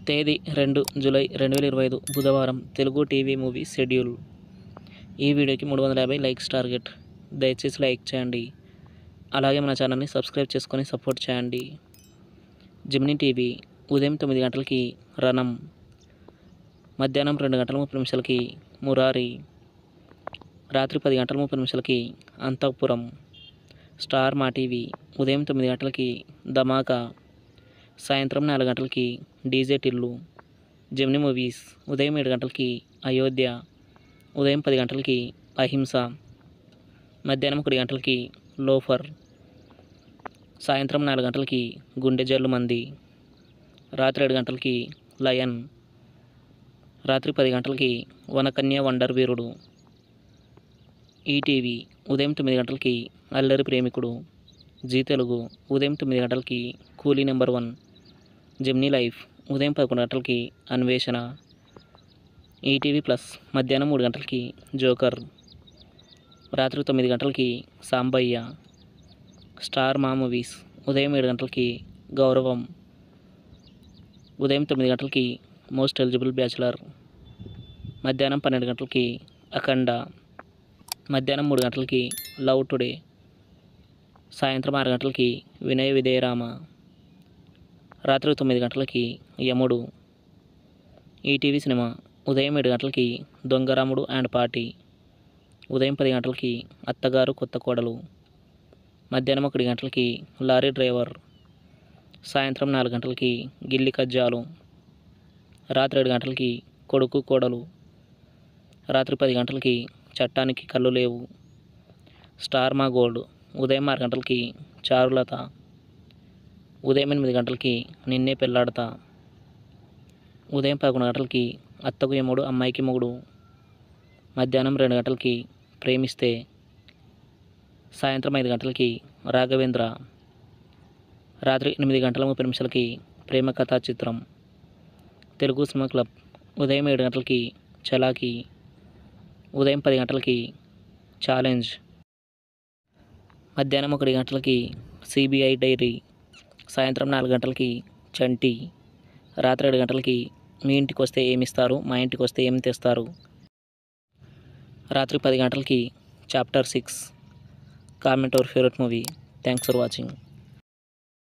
తేదీ 2 జూలై 2025 బుధవారం. Telugu TV movie schedule. ఈ వీడియోకి 350 లైక్స్ టార్గెట్. దయచేసి లైక్ చేయండి. అలాగే మన ఛానల్ని సబ్స్క్రైబ్ చేసుకొని సపోర్ట్ చేయండి. జెమినీ టీవీ ఉదయం 9 గంటలకి రణం, మధ్యాహ్నం 2 గంటల 30 నిమిషాలకి మురారి, రాత్రి 10 గంటల 30 నిమిషాలకి అంతఃపురం. స్టార్ మా టీవీ ఉదయం 9 గంటలకి ధమాకా, సాయంత్రం 4 గంటలకి డీజే టిల్లు. జెమినీ మూవీస్ ఉదయం 7 గంటలకి అయోధ్య, ఉదయం 10 గంటలకి అహింస, మధ్యాహ్నం 1 గంటలకి లోఫర్, సాయంత్రం 4 గంటలకి గుండె జల్లు మంది, రాత్రి 7 గంటలకి లయన్, రాత్రి 10 గంటలకి వనకన్య వండర్ వీరుడు. ఈటీవీ ఉదయం 9 గంటలకి అల్లరి ప్రేమికుడు. జీ తెలుగు ఉదయం 9 గంటలకి కూలీ నెంబర్ 1. జెమినీ లైఫ్ ఉదయం 11 గంటలకి అన్వేషణ. ఈటీవీ ప్లస్ మధ్యాహ్నం 3 గంటలకి జోకర్, రాత్రి 9 గంటలకి సాంబయ్య. స్టార్ మా మూవీస్ ఉదయం 7 గంటలకి గౌరవం, ఉదయం 9 గంటలకి మోస్ట్ ఎలిజిబుల్ బ్యాచులర్, మధ్యాహ్నం 12 గంటలకి అఖండ, మధ్యాహ్నం 3 గంటలకి లవ్ టుడే, సాయంత్రం 6 గంటలకి వినయ విధేయరామ, రాత్రి 9 గంటలకి యముడు. ఈటీవీ సినిమా ఉదయం 7 గంటలకి దొంగరాముడు అండ్ పార్టీ, ఉదయం 10 గంటలకి అత్తగారు కొత్త కోడలు, మధ్యాహ్నం 1 గంటలకి లారీ డ్రైవర్, సాయంత్రం 4 గంటలకి గిల్లి కజ్జాలు, రాత్రి 7 గంటలకి కొడుకు కోడలు, రాత్రి 10 గంటలకి చట్టానికి కళ్ళు లేవు. స్టార్ మా గోల్డ్ ఉదయం 6 గంటలకి చారులత, ఉదయం 8 గంటలకి నిన్నే పెళ్ళాడతా, ఉదయం 11 గంటలకి అత్తకు యముడు అమ్మాయికి మొగుడు, మధ్యాహ్నం 2 గంటలకి ప్రేమిస్తే, సాయంత్రం 5 గంటలకి రాఘవేంద్ర, రాత్రి 8 గంటల 30 నిమిషాలకి ప్రేమ కథా చిత్రం. తెలుగు సినిమా క్లబ్ ఉదయం 7 గంటలకి చలాకీ, ఉదయం 10 గంటలకి ఛాలెంజ్, మధ్యాహ్నం 1 గంటలకి సిబిఐ డైరీ, సాయంత్రం 4 గంటలకి చంటి, రాత్రి 7 గంటలకి మీ ఇంటికి వస్తే ఏమిస్తారు మా ఇంటికి వస్తే ఏమి తెస్తారు, రాత్రి 10 గంటలకి chapter 6. Comment our favourite movie. Thanks for watching.